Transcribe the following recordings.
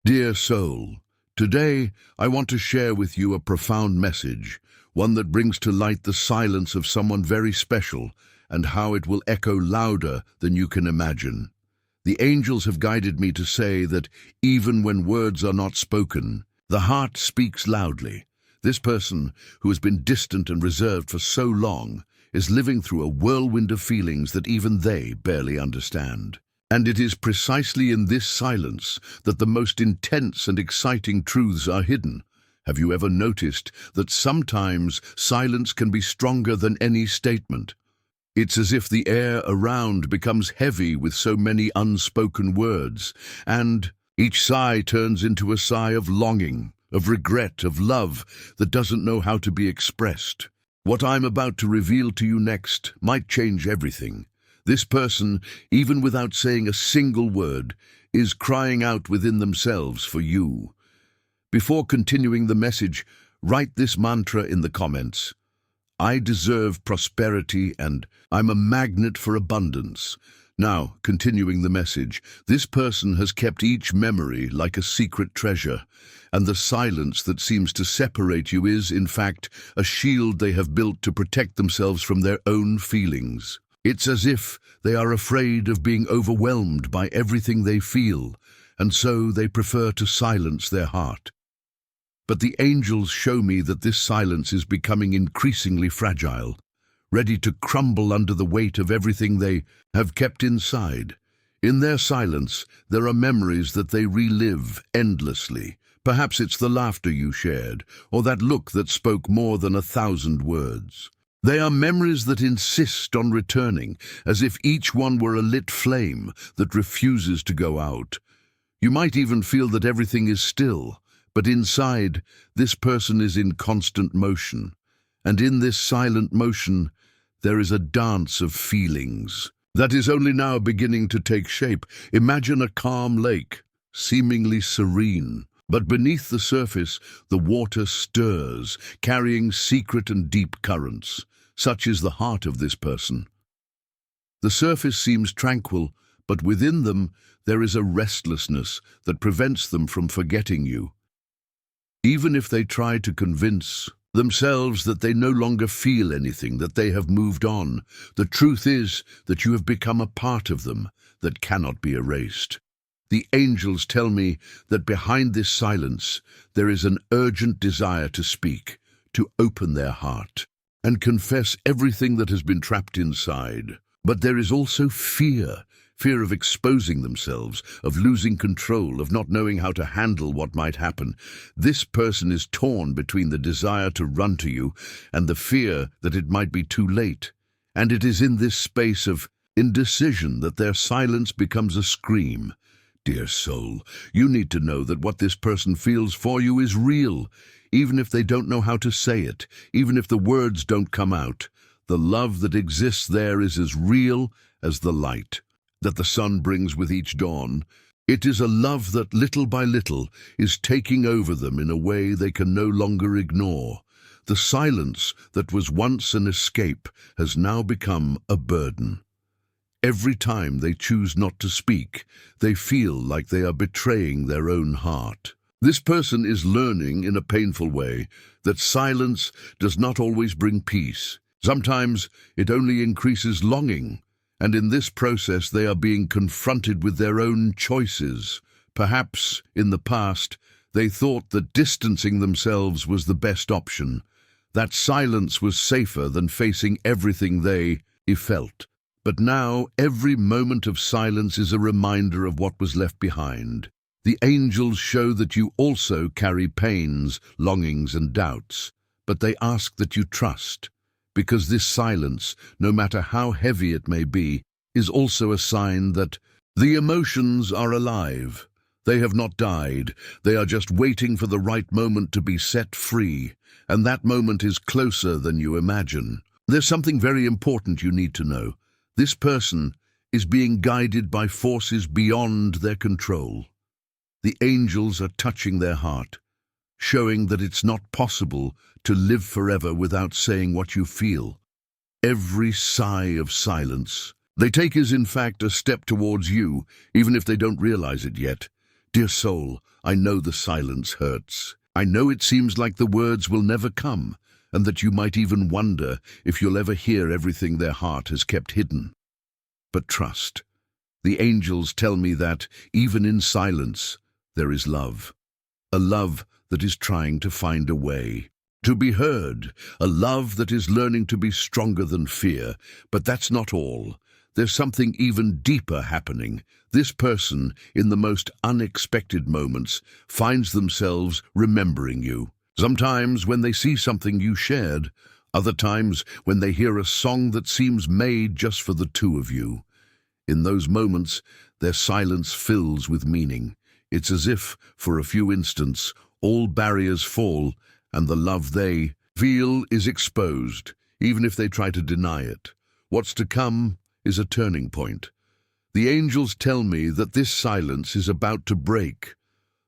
Dear soul, today I want to share with you a profound message, one that brings to light the silence of someone very special and how it will echo louder than you can imagine. The angels have guided me to say that even when words are not spoken, the heart speaks loudly. This person, who has been distant and reserved for so long, is living through a whirlwind of feelings that even they barely understand. And it is precisely in this silence that the most intense and exciting truths are hidden. Have you ever noticed that sometimes silence can be stronger than any statement? It's as if the air around becomes heavy with so many unspoken words, and each sigh turns into a sigh of longing, of regret, of love that doesn't know how to be expressed. What I'm about to reveal to you next might change everything. This person, even without saying a single word, is crying out within themselves for you. Before continuing the message, write this mantra in the comments. I deserve prosperity and I'm a magnet for abundance. Now, continuing the message, this person has kept each memory like a secret treasure, and the silence that seems to separate you is, in fact, a shield they have built to protect themselves from their own feelings. It's as if they are afraid of being overwhelmed by everything they feel, and so they prefer to silence their heart. But the angels show me that this silence is becoming increasingly fragile, ready to crumble under the weight of everything they have kept inside. In their silence, there are memories that they relive endlessly. Perhaps it's the laughter you shared, or that look that spoke more than 1,000 words. They are memories that insist on returning, as if each one were a lit flame that refuses to go out. You might even feel that everything is still, but inside, this person is in constant motion. And in this silent motion, there is a dance of feelings that is only now beginning to take shape. Imagine a calm lake, seemingly serene. But beneath the surface, the water stirs, carrying secret and deep currents. Such is the heart of this person. The surface seems tranquil, but within them there is a restlessness that prevents them from forgetting you. Even if they try to convince themselves that they no longer feel anything, that they have moved on, the truth is that you have become a part of them that cannot be erased. The angels tell me that behind this silence there is an urgent desire to speak, to open their heart, and confess everything that has been trapped inside. But there is also fear of exposing themselves, of losing control, of not knowing how to handle what might happen. This person is torn between the desire to run to you and the fear that it might be too late. And it is in this space of indecision that their silence becomes a scream. Dear soul, you need to know that what this person feels for you is real, even if they don't know how to say it, even if the words don't come out. The love that exists there is as real as the light that the sun brings with each dawn. It is a love that little by little is taking over them in a way they can no longer ignore. The silence that was once an escape has now become a burden. Every time they choose not to speak, they feel like they are betraying their own heart. This person is learning in a painful way that silence does not always bring peace. Sometimes it only increases longing, and in this process they are being confronted with their own choices. Perhaps, in the past, they thought that distancing themselves was the best option, that silence was safer than facing everything they felt. But now, every moment of silence is a reminder of what was left behind. The angels show that you also carry pains, longings, and doubts, but they ask that you trust, because this silence, no matter how heavy it may be, is also a sign that the emotions are alive. They have not died. They are just waiting for the right moment to be set free, and that moment is closer than you imagine. There's something very important you need to know. This person is being guided by forces beyond their control. The angels are touching their heart, showing that it's not possible to live forever without saying what you feel. Every sigh of silence they take is in fact a step towards you, even if they don't realize it yet. Dear soul, I know the silence hurts. I know it seems like the words will never come, and that you might even wonder if you'll ever hear everything their heart has kept hidden. But trust. The angels tell me that, even in silence, there is love. A love that is trying to find a way. To be heard, a love that is learning to be stronger than fear. But that's not all. There's something even deeper happening. This person, in the most unexpected moments, finds themselves remembering you. Sometimes when they see something you shared, other times when they hear a song that seems made just for the two of you. In those moments, their silence fills with meaning. It's as if, for a few instants, all barriers fall and the love they feel is exposed, even if they try to deny it. What's to come is a turning point. The angels tell me that this silence is about to break.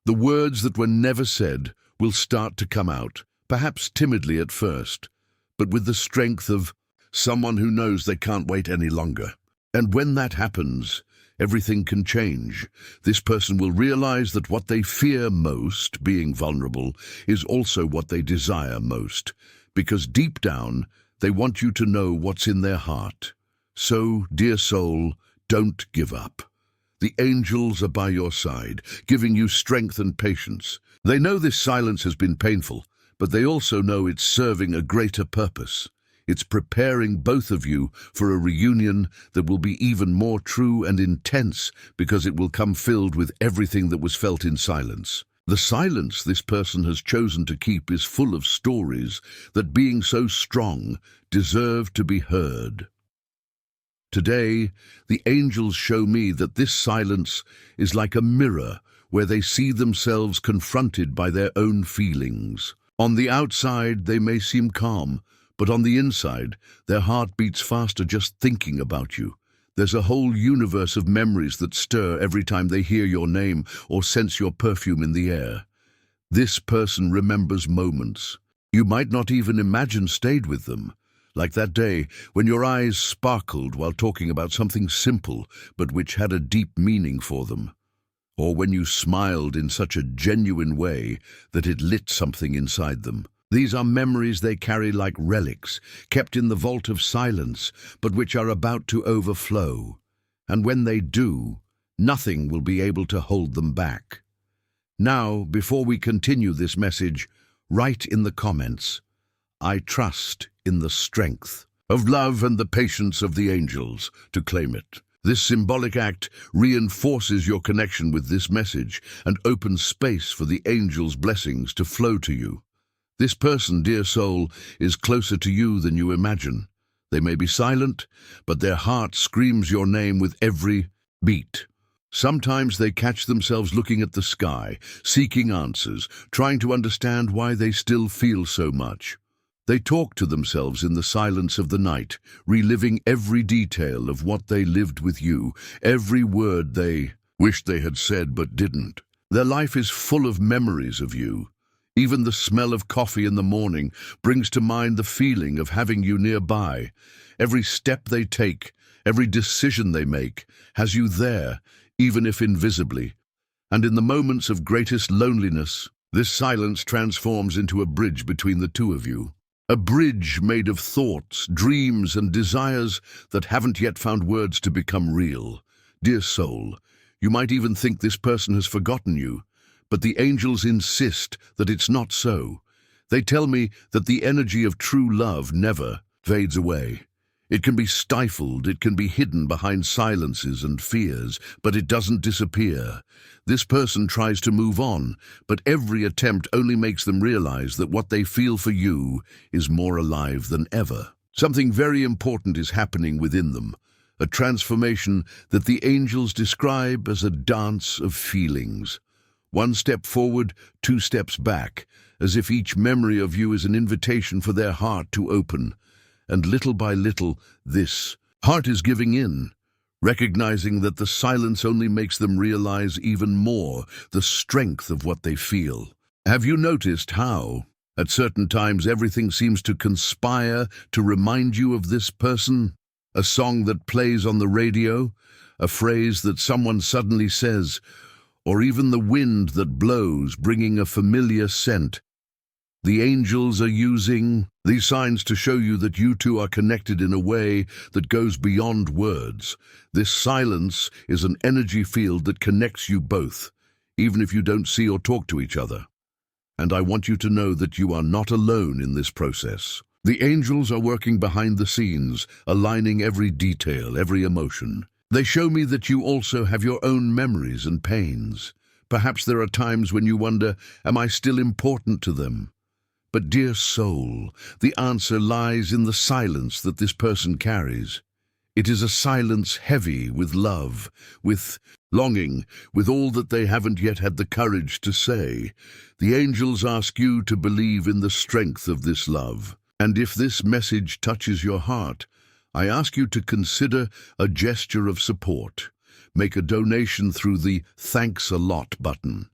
The words that were never said will start to come out, perhaps timidly at first, but with the strength of someone who knows they can't wait any longer. And when that happens, everything can change. This person will realize that what they fear most, being vulnerable, is also what they desire most, because deep down, they want you to know what's in their heart. So, dear soul, don't give up. The angels are by your side, giving you strength and patience. They know this silence has been painful, but they also know it's serving a greater purpose. It's preparing both of you for a reunion that will be even more true and intense because it will come filled with everything that was felt in silence. The silence this person has chosen to keep is full of stories that, being so strong, deserve to be heard. Today, the angels show me that this silence is like a mirror where they see themselves confronted by their own feelings. On the outside, they may seem calm, but on the inside, their heart beats faster just thinking about you. There's a whole universe of memories that stir every time they hear your name or sense your perfume in the air. This person remembers moments you might not even imagine stayed with them, like that day when your eyes sparkled while talking about something simple but which had a deep meaning for them, or when you smiled in such a genuine way that it lit something inside them. These are memories they carry like relics, kept in the vault of silence, but which are about to overflow. And when they do, nothing will be able to hold them back. Now, before we continue this message, write in the comments, "I trust in the strength of love and the patience of the angels," to claim it. This symbolic act reinforces your connection with this message and opens space for the angels' blessings to flow to you. This person, dear soul, is closer to you than you imagine. They may be silent, but their heart screams your name with every beat. Sometimes they catch themselves looking at the sky, seeking answers, trying to understand why they still feel so much. They talk to themselves in the silence of the night, reliving every detail of what they lived with you, every word they wished they had said but didn't. Their life is full of memories of you. Even the smell of coffee in the morning brings to mind the feeling of having you nearby. Every step they take, every decision they make, has you there, even if invisibly. And in the moments of greatest loneliness, this silence transforms into a bridge between the two of you. A bridge made of thoughts, dreams, and desires that haven't yet found words to become real. Dear soul, you might even think this person has forgotten you, but the angels insist that it's not so. They tell me that the energy of true love never fades away. It can be stifled, it can be hidden behind silences and fears, but it doesn't disappear. This person tries to move on, but every attempt only makes them realize that what they feel for you is more alive than ever. Something very important is happening within them, a transformation that the angels describe as a dance of feelings. One step forward, two steps back, as if each memory of you is an invitation for their heart to open. And little by little, this heart is giving in, recognizing that the silence only makes them realize even more the strength of what they feel. Have you noticed how, at certain times, everything seems to conspire to remind you of this person? A song that plays on the radio, a phrase that someone suddenly says, or even the wind that blows, bringing a familiar scent. The angels are using these signs to show you that you two are connected in a way that goes beyond words. This silence is an energy field that connects you both, even if you don't see or talk to each other. And I want you to know that you are not alone in this process. The angels are working behind the scenes, aligning every detail, every emotion. They show me that you also have your own memories and pains. Perhaps there are times when you wonder, am I still important to them? But dear soul, the answer lies in the silence that this person carries. It is a silence heavy with love, with longing, with all that they haven't yet had the courage to say. The angels ask you to believe in the strength of this love. And if this message touches your heart, I ask you to consider a gesture of support. Make a donation through the Thanks a Lot button.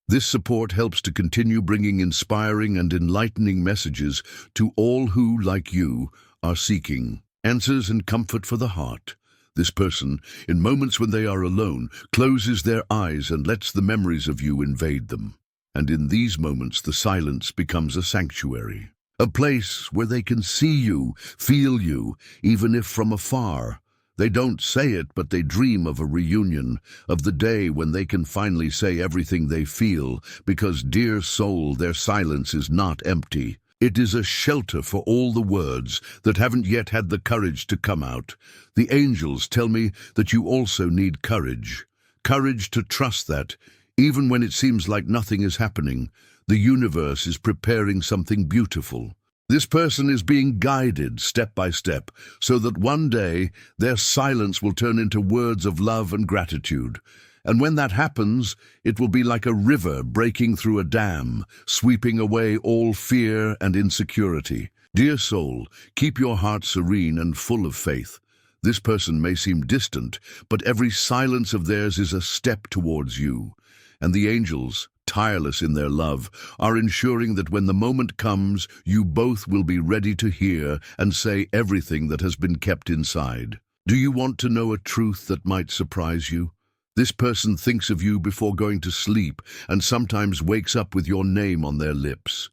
This support helps to continue bringing inspiring and enlightening messages to all who, like you, are seeking answers and comfort for the heart. This person, in moments when they are alone, closes their eyes and lets the memories of you invade them. And in these moments, the silence becomes a sanctuary, a place where they can see you, feel you, even if from afar. They don't say it, but they dream of a reunion, of the day when they can finally say everything they feel, because, dear soul, their silence is not empty. It is a shelter for all the words that haven't yet had the courage to come out. The angels tell me that you also need courage. Courage to trust that, even when it seems like nothing is happening, the universe is preparing something beautiful. This person is being guided step by step, so that one day their silence will turn into words of love and gratitude. And when that happens, it will be like a river breaking through a dam, sweeping away all fear and insecurity. Dear soul, keep your heart serene and full of faith. This person may seem distant, but every silence of theirs is a step towards you. And the angels, tireless in their love, are ensuring that when the moment comes, you both will be ready to hear and say everything that has been kept inside. Do you want to know a truth that might surprise you? This person thinks of you before going to sleep and sometimes wakes up with your name on their lips.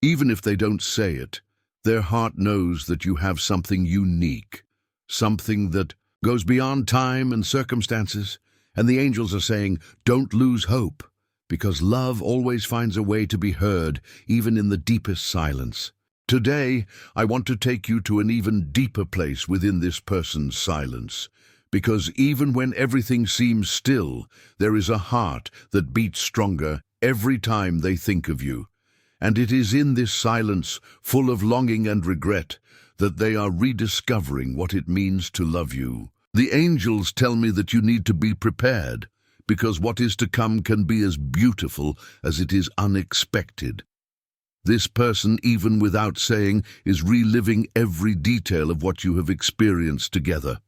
Even if they don't say it, their heart knows that you have something unique, something that goes beyond time and circumstances. And the angels are saying, don't lose hope, because love always finds a way to be heard, even in the deepest silence. Today, I want to take you to an even deeper place within this person's silence, because even when everything seems still, there is a heart that beats stronger every time they think of you. And it is in this silence, full of longing and regret, that they are rediscovering what it means to love you. The angels tell me that you need to be prepared, because what is to come can be as beautiful as it is unexpected. This person, even without saying, is reliving every detail of what you have experienced together.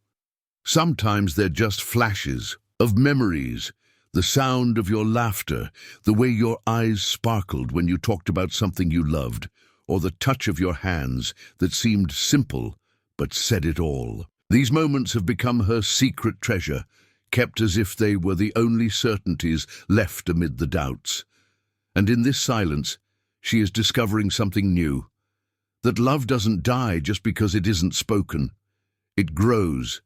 Sometimes they're just flashes of memories, the sound of your laughter, the way your eyes sparkled when you talked about something you loved, or the touch of your hands that seemed simple but said it all. These moments have become her secret treasure, kept as if they were the only certainties left amid the doubts. And in this silence, she is discovering something new, that love doesn't die just because it isn't spoken. It grows,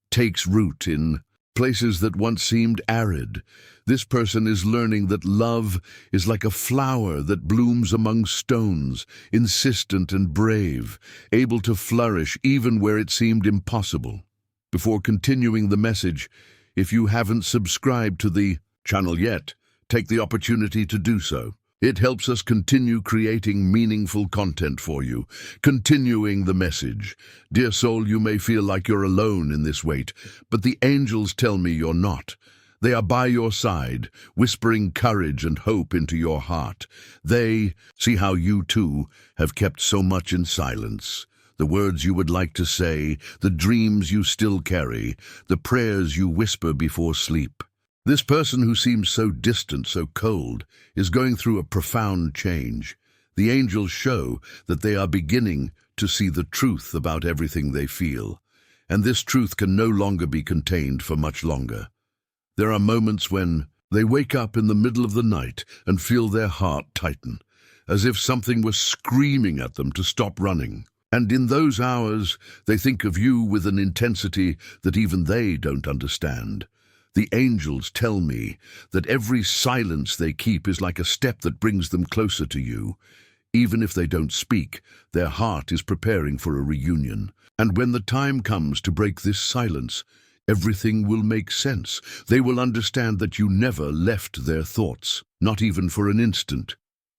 takes root in places that once seemed arid. This person is learning that love is like a flower that blooms among stones, insistent and brave, able to flourish even where it seemed impossible. Before continuing the message, if you haven't subscribed to the channel yet, take the opportunity to do so. It helps us continue creating meaningful content for you, continuing the message. Dear soul, you may feel like you're alone in this wait, but the angels tell me you're not. They are by your side, whispering courage and hope into your heart. They see how you too have kept so much in silence. The words you would like to say, the dreams you still carry, the prayers you whisper before sleep. This person who seems so distant, so cold, is going through a profound change. The angels show that they are beginning to see the truth about everything they feel, and this truth can no longer be contained for much longer. There are moments when They wake up in the middle of the night and feel their heart tighten, as if something was screaming at them to stop running. And in those hours, they think of you with an intensity that even they don't understand. The angels tell me that every silence they keep is like a step that brings them closer to you. Even if they don't speak, their heart is preparing for a reunion. And when the time comes to break this silence, everything will make sense. They will understand that you never left their thoughts, not even for an instant.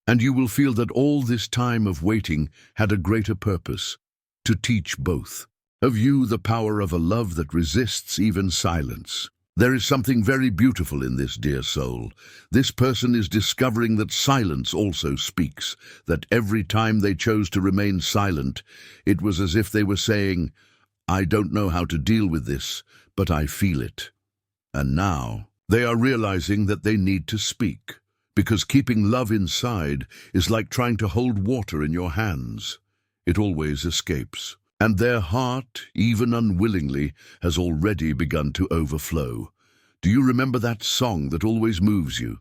And you will feel that all this time of waiting had a greater purpose, to teach both of you the power of a love that resists even silence. There is something very beautiful in this, dear soul. This person is discovering that silence also speaks, that every time they chose to remain silent, it was as if they were saying, "I don't know how to deal with this, but I feel it." And now they are realizing that they need to speak, because keeping love inside is like trying to hold water in your hands. It always escapes. And their heart, even unwillingly, has already begun to overflow. Do you remember that song that always moves you?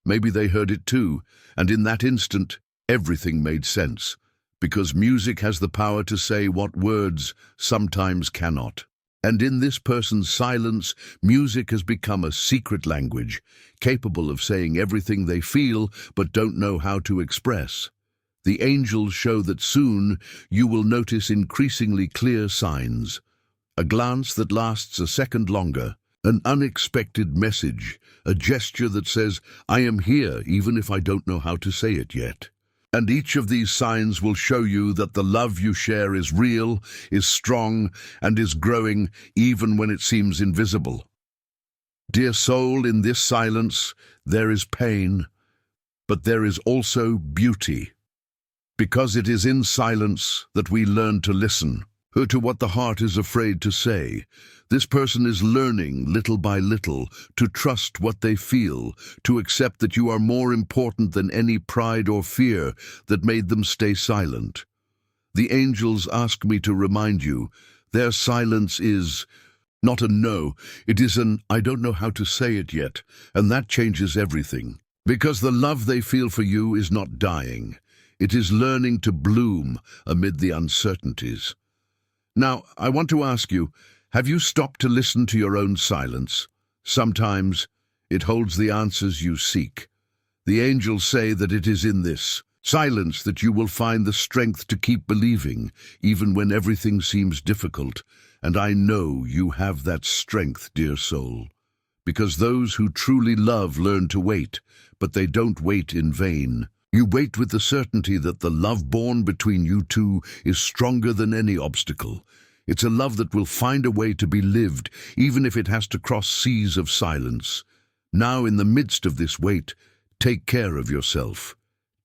Maybe they heard it too, and in that instant, everything made sense, because music has the power to say what words sometimes cannot. And in this person's silence, music has become a secret language, capable of saying everything they feel but don't know how to express. The angels show that soon you will notice increasingly clear signs. A glance that lasts a second longer, an unexpected message, a gesture that says, "I am here even if I don't know how to say it yet." And each of these signs will show you that the love you share is real, is strong, and is growing even when it seems invisible. Dear soul, in this silence there is pain, but there is also beauty. Because it is in silence that we learn to listen, to what the heart is afraid to say. This person is learning, little by little, to trust what they feel, to accept that you are more important than any pride or fear that made them stay silent. The angels ask me to remind you, their silence is not a no, it is an "I don't know how to say it yet," and that changes everything. Because the love they feel for you is not dying. It is learning to bloom amid the uncertainties. Now, I want to ask you, have you stopped to listen to your own silence? Sometimes it holds the answers you seek. The angels say that it is in this silence that you will find the strength to keep believing, even when everything seems difficult. And I know you have that strength, dear soul. Because those who truly love learn to wait, but they don't wait in vain. You wait with the certainty that the love born between you two is stronger than any obstacle. It's a love that will find a way to be lived, even if it has to cross seas of silence. Now, in the midst of this wait, take care of yourself.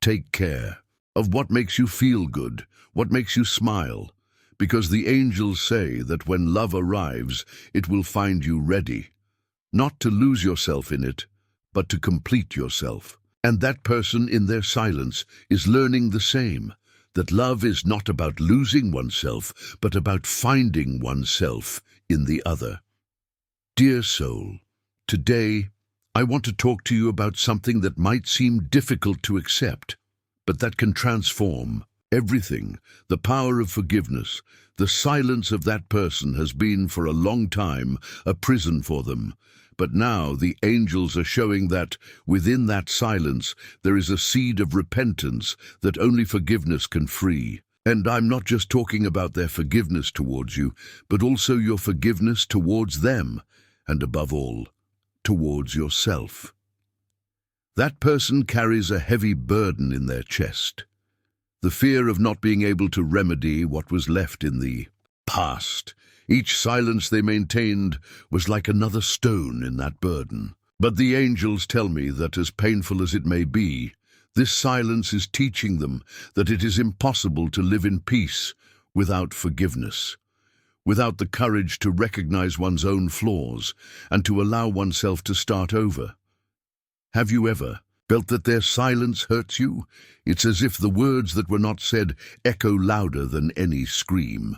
Take care of what makes you feel good, what makes you smile. Because the angels say that when love arrives, it will find you ready. Not to lose yourself in it, but to complete yourself. And that person in their silence is learning the same, that love is not about losing oneself, but about finding oneself in the other. Dear soul, today I want to talk to you about something that might seem difficult to accept, but that can transform everything. The power of forgiveness. The silence of that person has been for a long time a prison for them. But now the angels are showing that within that silence there is a seed of repentance that only forgiveness can free. And I'm not just talking about their forgiveness towards you, but also your forgiveness towards them, and above all, towards yourself. That person carries a heavy burden in their chest. The fear of not being able to remedy what was left in the past. Each silence they maintained was like another stone in that burden. But the angels tell me that as painful as it may be, this silence is teaching them that it is impossible to live in peace without forgiveness, without the courage to recognize one's own flaws and to allow oneself to start over. Have you ever felt that their silence hurts you? It's as if the words that were not said echo louder than any scream.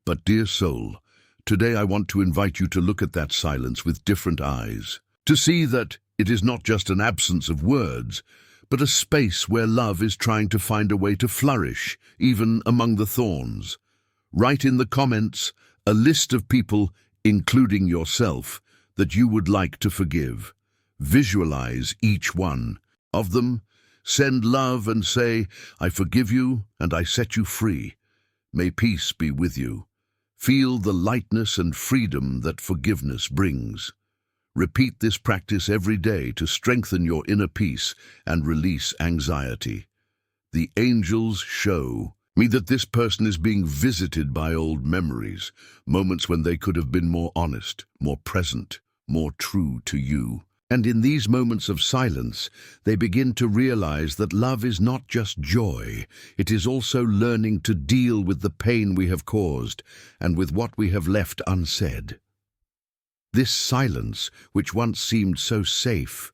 But dear soul, today I want to invite you to look at that silence with different eyes, to see that It is not just an absence of words, but a space where love is trying to find a way to flourish, even among the thorns. Write in the comments a list of people, including yourself, that you would like to forgive. Visualize each one of them. Send love and say, "I forgive you and I set you free. May peace be with you." Feel the lightness and freedom that forgiveness brings. Repeat this practice every day to strengthen your inner peace and release anxiety. The angels show me that this person is being visited by old memories, moments when they could have been more honest, more present, more true to you. And in these moments of silence, they begin to realize that love is not just joy, it is also learning to deal with the pain we have caused and with what we have left unsaid. This silence, which once seemed so safe,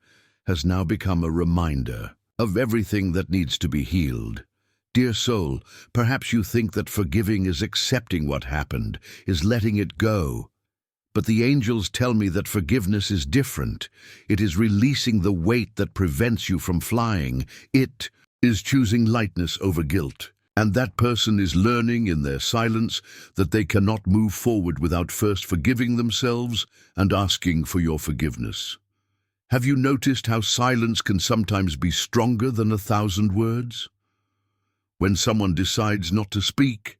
has now become a reminder of everything that needs to be healed. Dear soul, perhaps you think that forgiving is accepting what happened, is letting it go. But the angels tell me that forgiveness is different. It is releasing the weight that prevents you from flying. It is choosing lightness over guilt. And that person is learning in their silence that they cannot move forward without first forgiving themselves and asking for your forgiveness. Have you noticed how silence can sometimes be stronger than 1,000 words? When someone decides not to speak,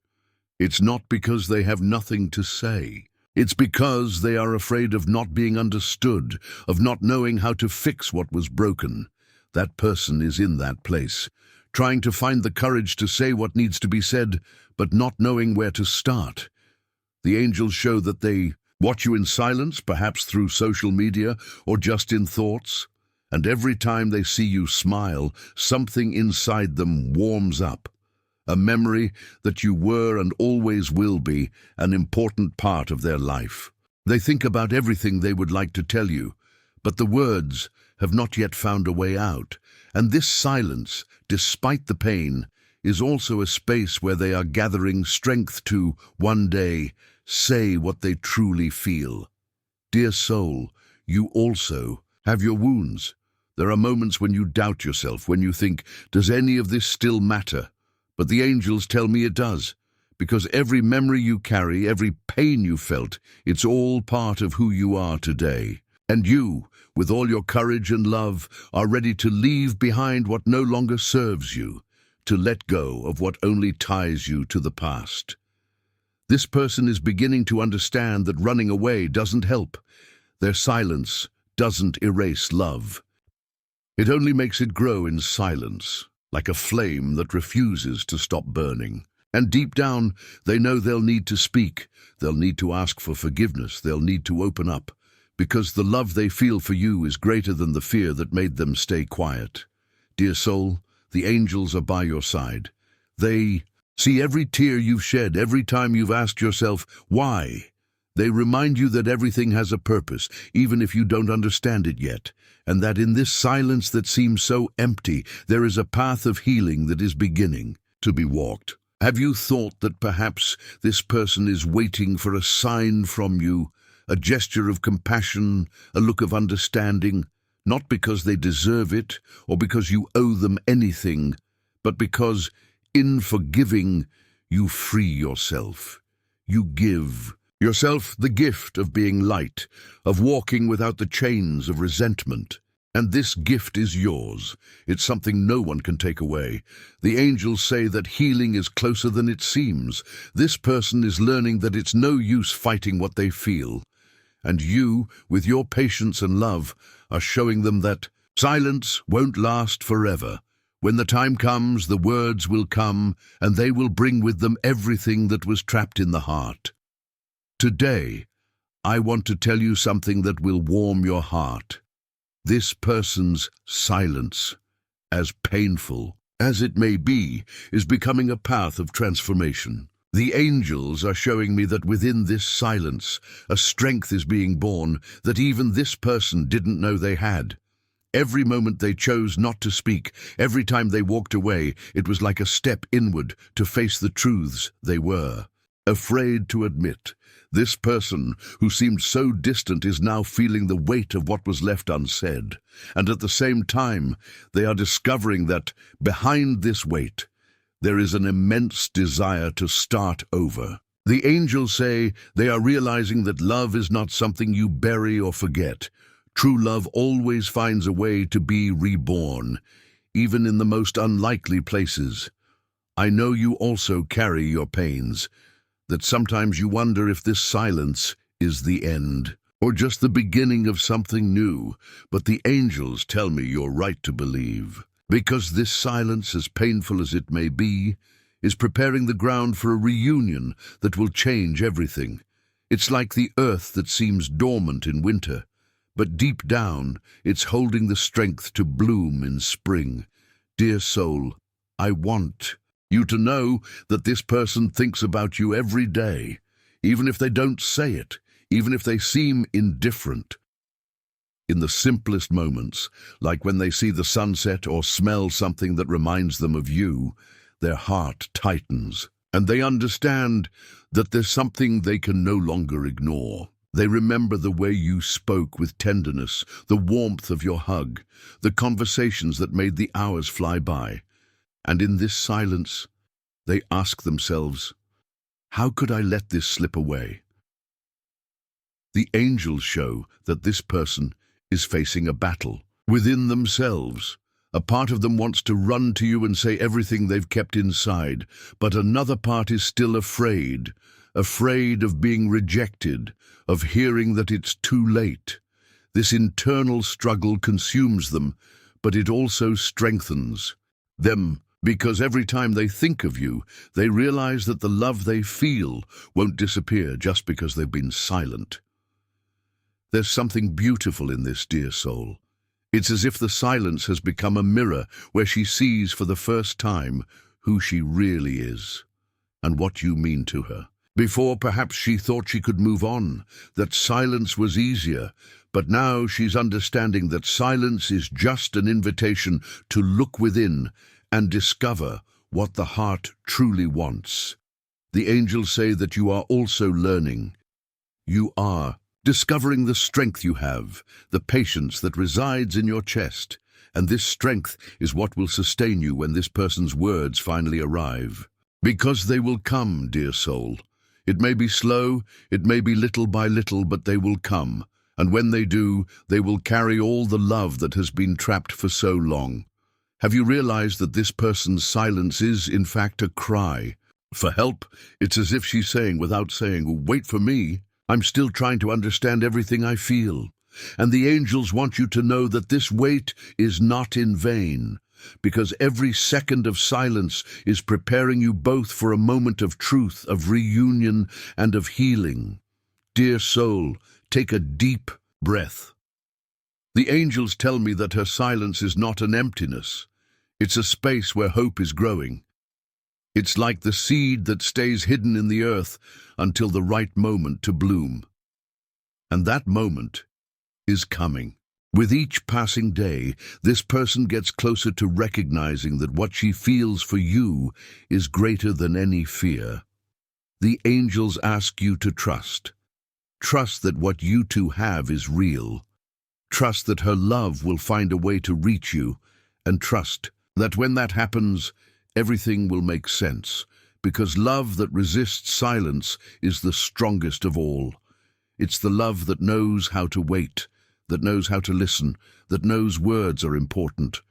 it's not because they have nothing to say. It's because they are afraid of not being understood, of not knowing how to fix what was broken. That person is in that place, trying to find the courage to say what needs to be said, but not knowing where to start. The angels show that they watch you in silence, perhaps through social media or just in thoughts, and every time they see you smile, something inside them warms up. A memory that you were and always will be an important part of their life. They think about everything they would like to tell you, but the words have not yet found a way out. And this silence, despite the pain, is also a space where they are gathering strength to, one day, say what they truly feel. Dear soul, you also have your wounds. There are moments when you doubt yourself, when you think, does any of this still matter? But the angels tell me it does, because every memory you carry, every pain you felt, it's all part of who you are today. And you, with all your courage and love, are ready to leave behind what no longer serves you, to let go of what only ties you to the past. This person is beginning to understand that running away doesn't help. Their silence doesn't erase love. It only makes it grow in silence, like a flame that refuses to stop burning. And deep down, they know they'll need to speak, they'll need to ask for forgiveness, they'll need to open up, because the love they feel for you is greater than the fear that made them stay quiet. Dear soul, the angels are by your side. They see every tear you've shed, every time you've asked yourself, why? They remind you that everything has a purpose, even if you don't understand it yet, and that in this silence that seems so empty, there is a path of healing that is beginning to be walked. Have you thought that perhaps this person is waiting for a sign from you, a gesture of compassion, a look of understanding, not because they deserve it or because you owe them anything, but because in forgiving you free yourself. You give yourself the gift of being light, of walking without the chains of resentment. And this gift is yours. It's something no one can take away. The angels say that healing is closer than it seems. This person is learning that it's no use fighting what they feel. And you, with your patience and love, are showing them that silence won't last forever. When the time comes, the words will come, and they will bring with them everything that was trapped in the heart. Today, I want to tell you something that will warm your heart. This person's silence, as painful as it may be, is becoming a path of transformation. The angels are showing me that within this silence, a strength is being born that even this person didn't know they had. Every moment they chose not to speak, every time they walked away, it was like a step inward to face the truths they were. afraid to admit. This person, who seemed so distant, is now feeling the weight of what was left unsaid, and at the same time, they are discovering that, behind this weight, there is an immense desire to start over. The angels say they are realizing that love is not something you bury or forget. True love always finds a way to be reborn, even in the most unlikely places. I know you also carry your pains, that sometimes you wonder if this silence is the end, or just the beginning of something new, but the angels tell me you're right to believe. Because this silence, as painful as it may be, is preparing the ground for a reunion that will change everything. It's like the earth that seems dormant in winter, but deep down it's holding the strength to bloom in spring. Dear soul, I want you to know that this person thinks about you every day, even if they don't say it, even if they seem indifferent. In the simplest moments, like when they see the sunset or smell something that reminds them of you, their heart tightens, and they understand that there's something they can no longer ignore. They remember the way you spoke with tenderness, the warmth of your hug, the conversations that made the hours fly by. And in this silence, they ask themselves, how could I let this slip away? The angels show that this person is facing a battle within themselves. A part of them wants to run to you and say everything they've kept inside, but another part is still afraid of being rejected, of hearing that it's too late. This internal struggle consumes them, but it also strengthens them, because every time they think of you, they realize that the love they feel won't disappear just because they've been silent. There's something beautiful in this, dear soul. It's as if the silence has become a mirror where she sees for the first time who she really is and what you mean to her. Before, perhaps she thought she could move on, that silence was easier, but now she's understanding that silence is just an invitation to look within and discover what the heart truly wants. The angels say that you are also learning. You are discovering the strength you have, the patience that resides in your chest, and this strength is what will sustain you when this person's words finally arrive. Because they will come, dear soul. It may be slow, it may be little by little, but they will come, and when they do, they will carry all the love that has been trapped for so long. Have you realized that this person's silence is, in fact, a cry for help? It's as if she's saying, without saying, wait for me. I'm still trying to understand everything I feel. And the angels want you to know that this wait is not in vain, because every second of silence is preparing you both for a moment of truth, of reunion, and of healing. Dear soul, take a deep breath. The angels tell me that her silence is not an emptiness. It's a space where hope is growing. It's like the seed that stays hidden in the earth until the right moment to bloom. And that moment is coming. With each passing day, this person gets closer to recognizing that what she feels for you is greater than any fear. The angels ask you to trust. Trust that what you two have is real. Trust that her love will find a way to reach you, and trust that when that happens, everything will make sense, because love that resists silence is the strongest of all. It's the love that knows how to wait, that knows how to listen, that knows words are important.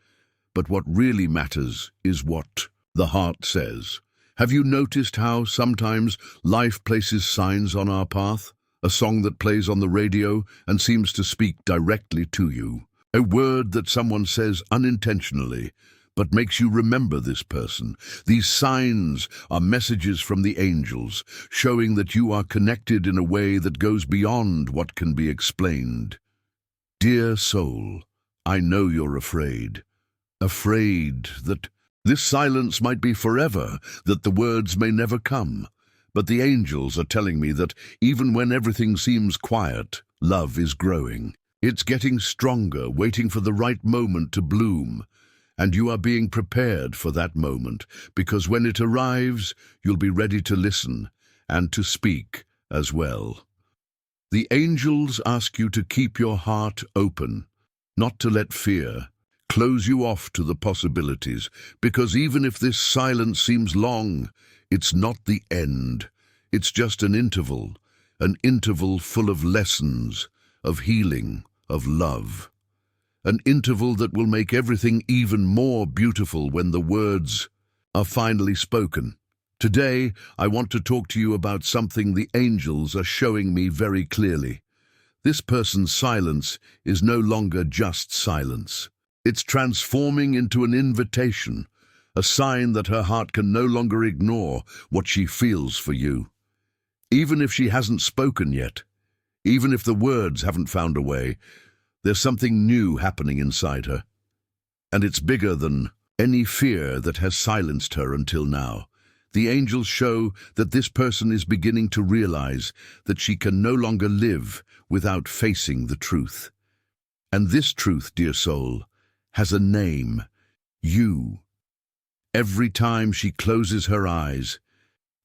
But what really matters is what the heart says. Have you noticed how sometimes life places signs on our path? A song that plays on the radio and seems to speak directly to you. A word that someone says unintentionally, but makes you remember this person. These signs are messages from the angels, showing that you are connected in a way that goes beyond what can be explained. Dear soul, I know you're afraid. Afraid that this silence might be forever, that the words may never come. But the angels are telling me that even when everything seems quiet, love is growing. It's getting stronger, waiting for the right moment to bloom. And you are being prepared for that moment, because when it arrives, you'll be ready to listen, and to speak as well. The angels ask you to keep your heart open, not to let fear close you off to the possibilities, because even if this silence seems long, it's not the end. It's just an interval full of lessons, of healing, of love. An interval that will make everything even more beautiful when the words are finally spoken. Today, I want to talk to you about something the angels are showing me very clearly. This person's silence is no longer just silence. It's transforming into an invitation, a sign that her heart can no longer ignore what she feels for you. Even if she hasn't spoken yet, even if the words haven't found a way, there's something new happening inside her. And it's bigger than any fear that has silenced her until now. The angels show that this person is beginning to realize that she can no longer live without facing the truth. And this truth, dear soul, has a name: you. Every time she closes her eyes,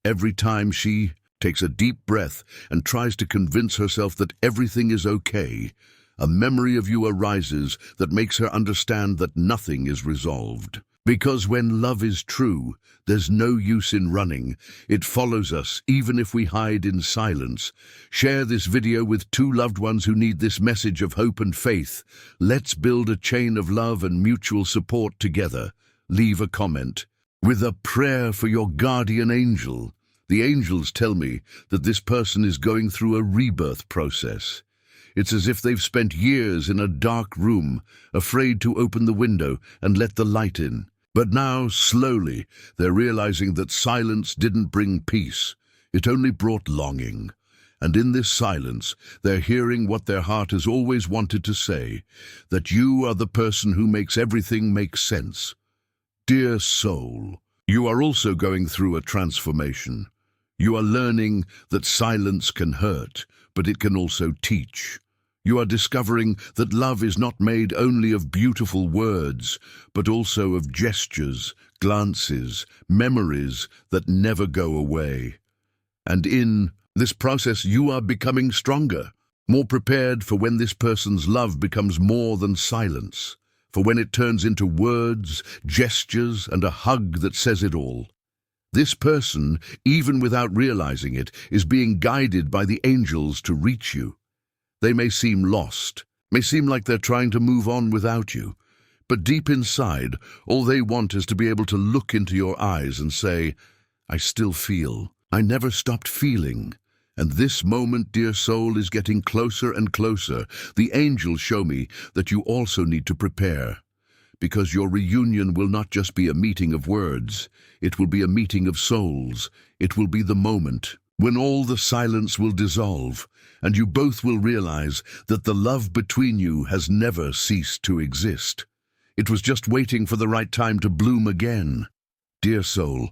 every time she takes a deep breath and tries to convince herself that everything is okay, a memory of you arises that makes her understand that nothing is resolved. Because when love is true, there's no use in running. It follows us, even if we hide in silence. Share this video with 2 loved ones who need this message of hope and faith. Let's build a chain of love and mutual support together. Leave a comment with a prayer for your guardian angel. The angels tell me that this person is going through a rebirth process. It's as if they've spent years in a dark room, afraid to open the window and let the light in. But now, slowly, they're realizing that silence didn't bring peace. It only brought longing. And in this silence, they're hearing what their heart has always wanted to say, that you are the person who makes everything make sense. Dear soul, you are also going through a transformation. You are learning that silence can hurt, but it can also teach. You are discovering that love is not made only of beautiful words, but also of gestures, glances, memories that never go away. And in this process, you are becoming stronger, more prepared for when this person's love becomes more than silence, for when it turns into words, gestures, and a hug that says it all. This person, even without realizing it, is being guided by the angels to reach you. They may seem lost, may seem like they're trying to move on without you, but deep inside, all they want is to be able to look into your eyes and say, I still feel. I never stopped feeling. And this moment, dear soul, is getting closer and closer. The angels show me that you also need to prepare, because your reunion will not just be a meeting of words. It will be a meeting of souls. It will be the moment when all the silence will dissolve, and you both will realize that the love between you has never ceased to exist. It was just waiting for the right time to bloom again. Dear soul,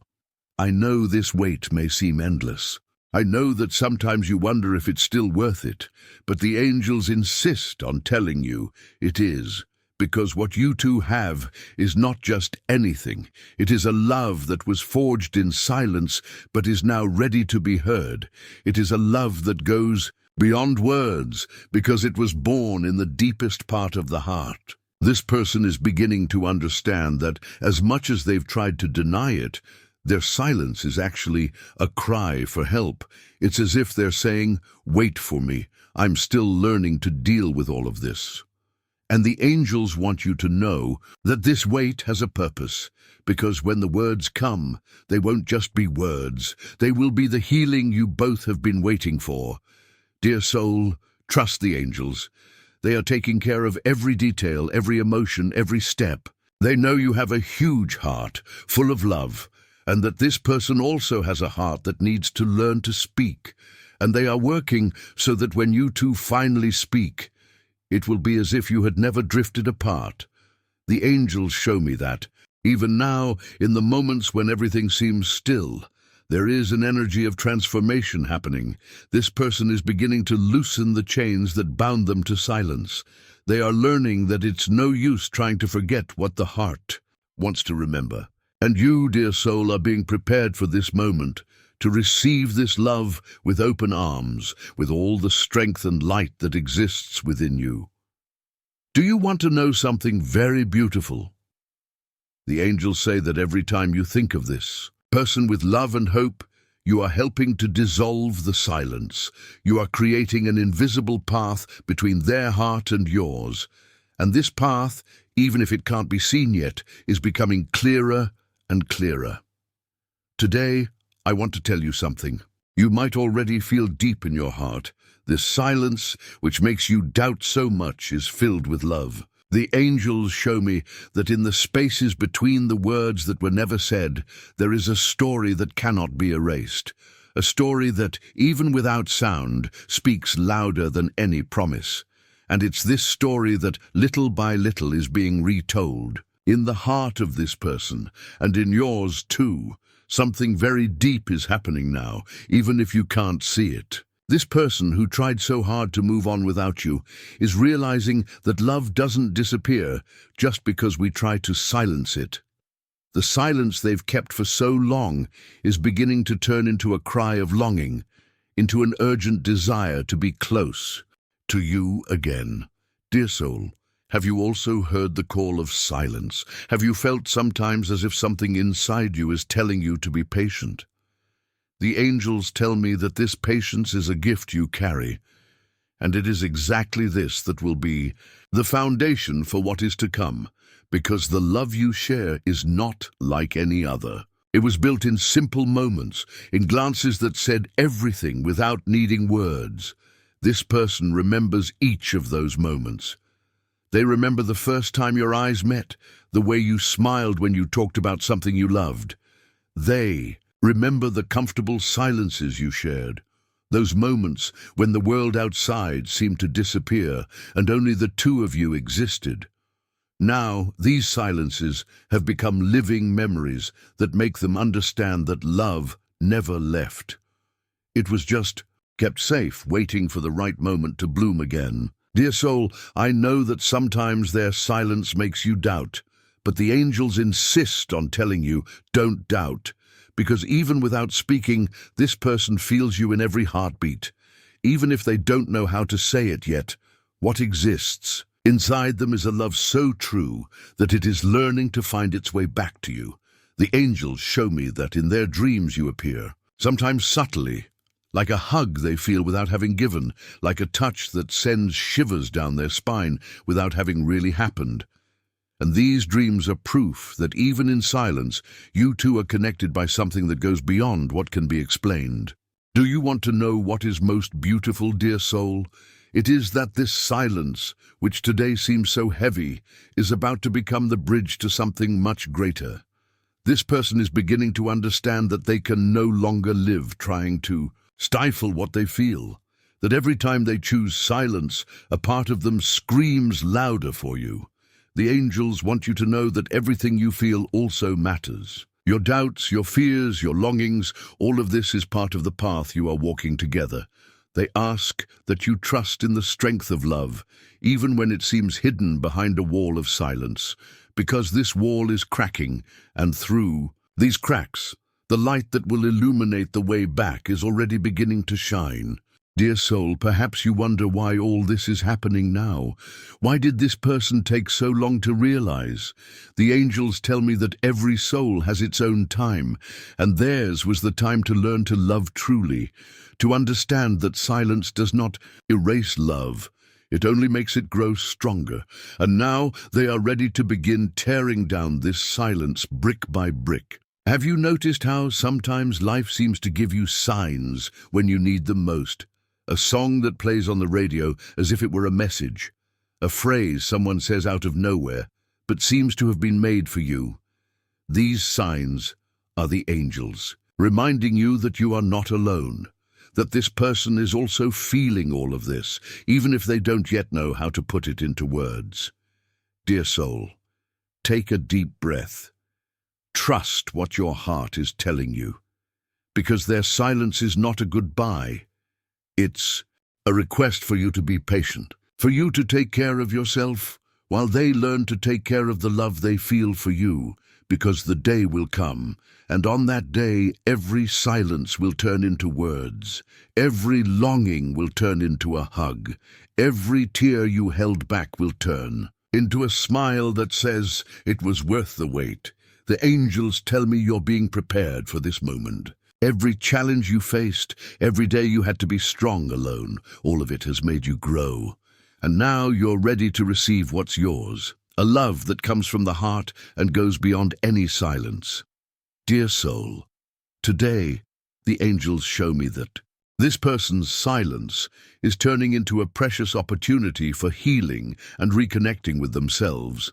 I know this wait may seem endless. I know that sometimes you wonder if it's still worth it, but the angels insist on telling you it is. Because what you two have is not just anything. It is a love that was forged in silence, but is now ready to be heard. It is a love that goes beyond words, because it was born in the deepest part of the heart. This person is beginning to understand that as much as they've tried to deny it, their silence is actually a cry for help. It's as if they're saying, wait for me. I'm still learning to deal with all of this. And the angels want you to know that this wait has a purpose, because when the words come, they won't just be words. They will be the healing you both have been waiting for. Dear soul, trust the angels. They are taking care of every detail, every emotion, every step. They know you have a huge heart, full of love, and that this person also has a heart that needs to learn to speak. And they are working so that when you two finally speak, it will be as if you had never drifted apart. The angels show me that, even now, in the moments when everything seems still, there is an energy of transformation happening. This person is beginning to loosen the chains that bound them to silence. They are learning that it's no use trying to forget what the heart wants to remember. And you, dear soul, are being prepared for this moment to receive this love with open arms, with all the strength and light that exists within you. Do you want to know something very beautiful? The angels say that every time you think of this person with love and hope, you are helping to dissolve the silence. You are creating an invisible path between their heart and yours. And this path, even if it can't be seen yet, is becoming clearer and clearer. Today, I want to tell you something. You might already feel deep in your heart. This silence, which makes you doubt so much, is filled with love. The angels show me that in the spaces between the words that were never said, there is a story that cannot be erased. A story that, even without sound, speaks louder than any promise. And it's this story that, little by little, is being retold. In the heart of this person, and in yours too, something very deep is happening now, even if you can't see it. This person who tried so hard to move on without you is realizing that love doesn't disappear just because we try to silence it. The silence they've kept for so long is beginning to turn into a cry of longing, into an urgent desire to be close to you again. Dear soul, have you also heard the call of silence? Have you felt sometimes as if something inside you is telling you to be patient? The angels tell me that this patience is a gift you carry, and it is exactly this that will be the foundation for what is to come, because the love you share is not like any other. It was built in simple moments, in glances that said everything without needing words. This person remembers each of those moments. They remember the first time your eyes met, the way you smiled when you talked about something you loved. They remember the comfortable silences you shared, those moments when the world outside seemed to disappear and only the two of you existed. Now, these silences have become living memories that make them understand that love never left. It was just kept safe, waiting for the right moment to bloom again. Dear soul, I know that sometimes their silence makes you doubt, but the angels insist on telling you, don't doubt. Because even without speaking, this person feels you in every heartbeat. Even if they don't know how to say it yet, what exists inside them is a love so true that it is learning to find its way back to you. The angels show me that in their dreams you appear, sometimes subtly, like a hug they feel without having given, like a touch that sends shivers down their spine without having really happened. And these dreams are proof that even in silence, you two are connected by something that goes beyond what can be explained. Do you want to know what is most beautiful, dear soul? It is that this silence, which today seems so heavy, is about to become the bridge to something much greater. This person is beginning to understand that they can no longer live trying to stifle what they feel, that every time they choose silence, a part of them screams louder for you. The angels want you to know that everything you feel also matters. Your doubts, your fears, your longings, all of this is part of the path you are walking together. They ask that you trust in the strength of love, even when it seems hidden behind a wall of silence, because this wall is cracking, and through these cracks, the light that will illuminate the way back is already beginning to shine. Dear soul, perhaps you wonder why all this is happening now. Why did this person take so long to realize? The angels tell me that every soul has its own time, and theirs was the time to learn to love truly, to understand that silence does not erase love. It only makes it grow stronger. And now they are ready to begin tearing down this silence brick by brick. Have you noticed how sometimes life seems to give you signs when you need them most? A song that plays on the radio as if it were a message. A phrase someone says out of nowhere, but seems to have been made for you. These signs are the angels, reminding you that you are not alone, that this person is also feeling all of this, even if they don't yet know how to put it into words. Dear soul, take a deep breath. Trust what your heart is telling you, because their silence is not a goodbye. It's a request for you to be patient, for you to take care of yourself while they learn to take care of the love they feel for you, because the day will come, and on that day every silence will turn into words, every longing will turn into a hug, every tear you held back will turn into a smile that says it was worth the wait. The angels tell me you're being prepared for this moment. Every challenge you faced, every day you had to be strong alone, all of it has made you grow. And now you're ready to receive what's yours, a love that comes from the heart and goes beyond any silence. Dear soul, today the angels show me that this person's silence is turning into a precious opportunity for healing and reconnecting with themselves.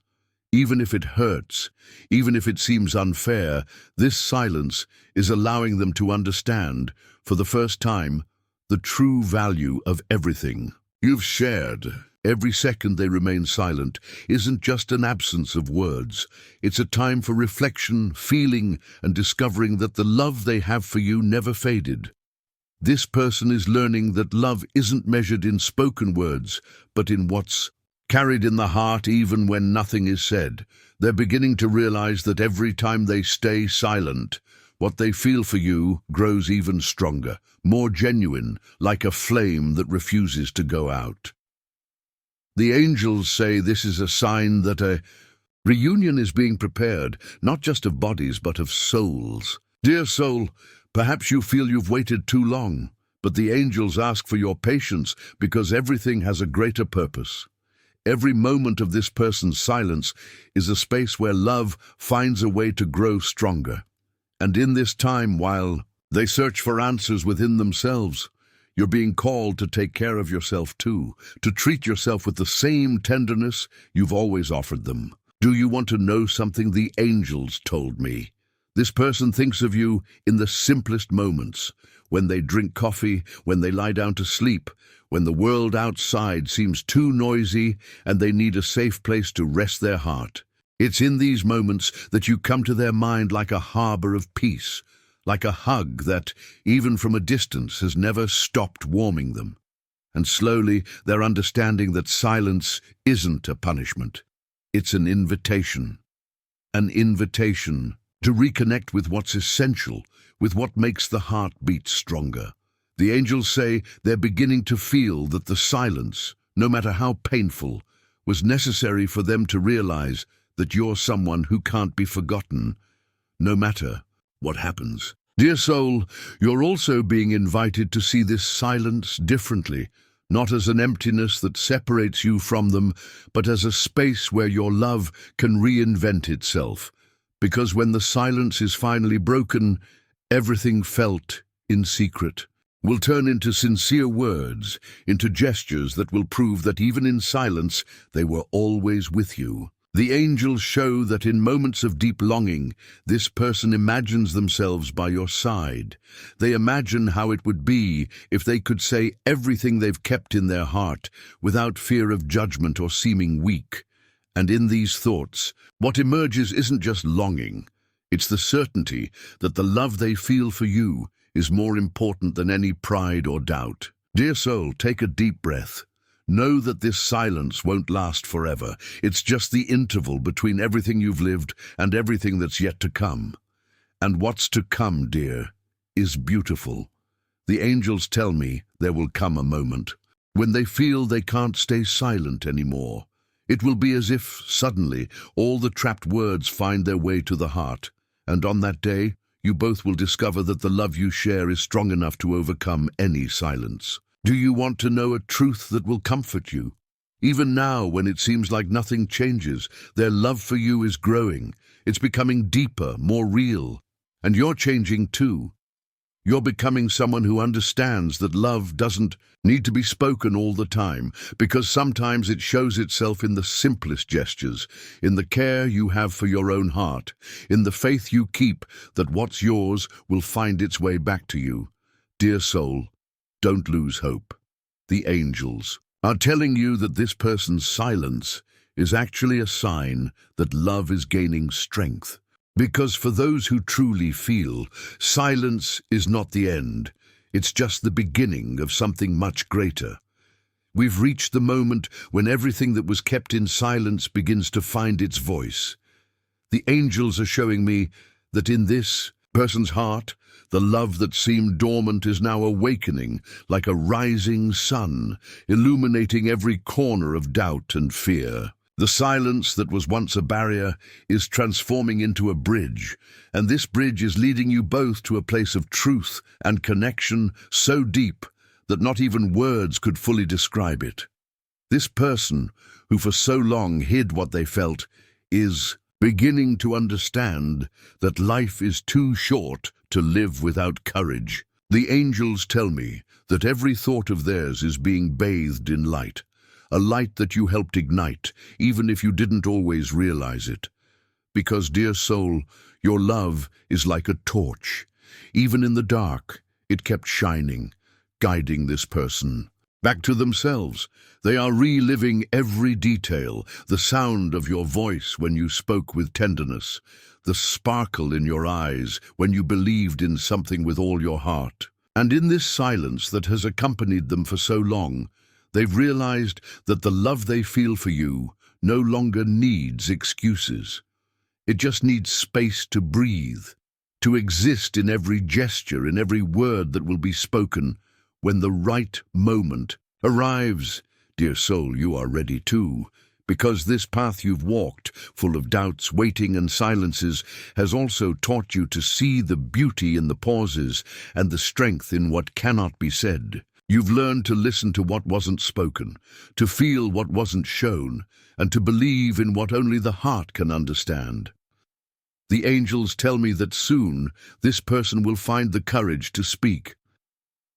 Even if it hurts, even if it seems unfair, this silence is allowing them to understand, for the first time, the true value of everything you've shared. Every second they remain silent isn't just an absence of words. It's a time for reflection, feeling, and discovering that the love they have for you never faded. This person is learning that love isn't measured in spoken words, but in what's carried in the heart even when nothing is said. They're beginning to realize that every time they stay silent, what they feel for you grows even stronger, more genuine, like a flame that refuses to go out. The angels say this is a sign that a reunion is being prepared, not just of bodies but of souls. Dear soul, perhaps you feel you've waited too long, but the angels ask for your patience because everything has a greater purpose. Every moment of this person's silence is a space where love finds a way to grow stronger. And in this time, while they search for answers within themselves, you're being called to take care of yourself too, to treat yourself with the same tenderness you've always offered them. Do you want to know something the angels told me? This person thinks of you in the simplest moments, when they drink coffee, when they lie down to sleep, when the world outside seems too noisy and they need a safe place to rest their heart. It's in these moments that you come to their mind like a harbor of peace, like a hug that, even from a distance, has never stopped warming them. And slowly they're understanding that silence isn't a punishment. It's an invitation. An invitation to reconnect with what's essential, with what makes the heart beat stronger. The angels say they're beginning to feel that the silence, no matter how painful, was necessary for them to realize that you're someone who can't be forgotten, no matter what happens. Dear soul, you're also being invited to see this silence differently, not as an emptiness that separates you from them, but as a space where your love can reinvent itself. Because when the silence is finally broken, everything felt in secret will turn into sincere words, into gestures that will prove that even in silence they were always with you. The angels show that in moments of deep longing, this person imagines themselves by your side. They imagine how it would be if they could say everything they've kept in their heart without fear of judgment or seeming weak. And in these thoughts, what emerges isn't just longing. It's the certainty that the love they feel for you is more important than any pride or doubt. Dear soul, take a deep breath. Know that this silence won't last forever. It's just the interval between everything you've lived and everything that's yet to come. And what's to come, dear, is beautiful. The angels tell me there will come a moment when they feel they can't stay silent anymore. It will be as if, suddenly, all the trapped words find their way to the heart. And on that day, you both will discover that the love you share is strong enough to overcome any silence. Do you want to know a truth that will comfort you? Even now, when it seems like nothing changes, their love for you is growing. It's becoming deeper, more real. And you're changing too. You're becoming someone who understands that love doesn't need to be spoken all the time, because sometimes it shows itself in the simplest gestures, in the care you have for your own heart, in the faith you keep that what's yours will find its way back to you. Dear soul, don't lose hope. The angels are telling you that this person's silence is actually a sign that love is gaining strength. Because for those who truly feel, silence is not the end. It's just the beginning of something much greater. We've reached the moment when everything that was kept in silence begins to find its voice. The angels are showing me that in this person's heart, the love that seemed dormant is now awakening like a rising sun, illuminating every corner of doubt and fear. The silence that was once a barrier is transforming into a bridge, and this bridge is leading you both to a place of truth and connection so deep that not even words could fully describe it. This person, who for so long hid what they felt, is beginning to understand that life is too short to live without courage. The angels tell me that every thought of theirs is being bathed in light, a light that you helped ignite, even if you didn't always realize it. Because, dear soul, your love is like a torch. Even in the dark, it kept shining, guiding this person back to themselves. They are reliving every detail, the sound of your voice when you spoke with tenderness, the sparkle in your eyes when you believed in something with all your heart. And in this silence that has accompanied them for so long, they've realized that the love they feel for you no longer needs excuses. It just needs space to breathe, to exist in every gesture, in every word that will be spoken when the right moment arrives. Dear soul, you are ready too, because this path you've walked, full of doubts, waiting and silences, has also taught you to see the beauty in the pauses and the strength in what cannot be said. You've learned to listen to what wasn't spoken, to feel what wasn't shown, and to believe in what only the heart can understand. The angels tell me that soon this person will find the courage to speak.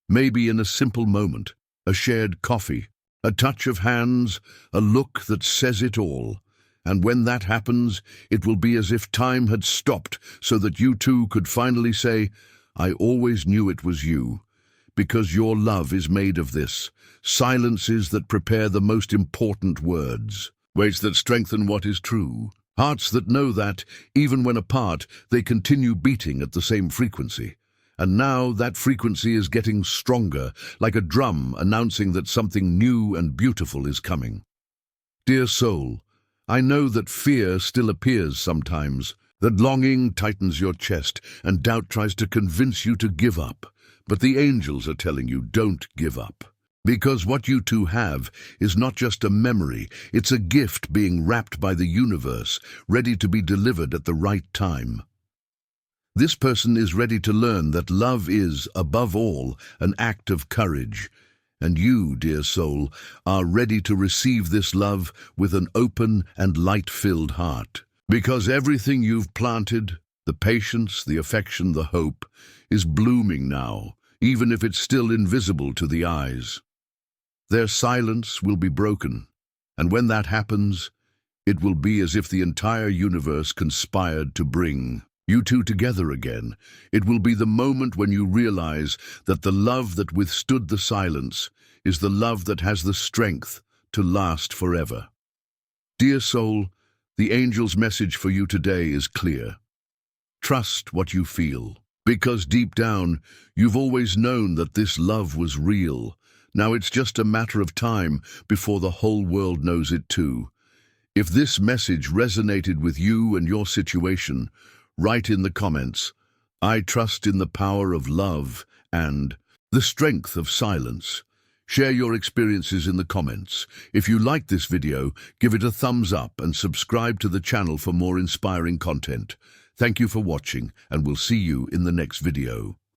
Maybe in a simple moment, a shared coffee, a touch of hands, a look that says it all. And when that happens, it will be as if time had stopped so that you two could finally say, "I always knew it was you." Because your love is made of this, silences that prepare the most important words, weights that strengthen what is true, hearts that know that, even when apart, they continue beating at the same frequency. And now that frequency is getting stronger, like a drum announcing that something new and beautiful is coming. Dear soul, I know that fear still appears sometimes, that longing tightens your chest and doubt tries to convince you to give up. But the angels are telling you, don't give up. Because what you two have is not just a memory, it's a gift being wrapped by the universe, ready to be delivered at the right time. This person is ready to learn that love is, above all, an act of courage. And you, dear soul, are ready to receive this love with an open and light-filled heart. Because everything you've planted, the patience, the affection, the hope, is blooming now, even if it's still invisible to the eyes. Their silence will be broken, and when that happens, it will be as if the entire universe conspired to bring you two together again. It will be the moment when you realize that the love that withstood the silence is the love that has the strength to last forever. Dear soul, the angel's message for you today is clear. Trust what you feel, because deep down, you've always known that this love was real. Now it's just a matter of time before the whole world knows it too. If this message resonated with you and your situation, write in the comments, "I trust in the power of love," and "the strength of silence." Share your experiences in the comments. If you like this video, give it a thumbs up and subscribe to the channel for more inspiring content. Thank you for watching, and we'll see you in the next video.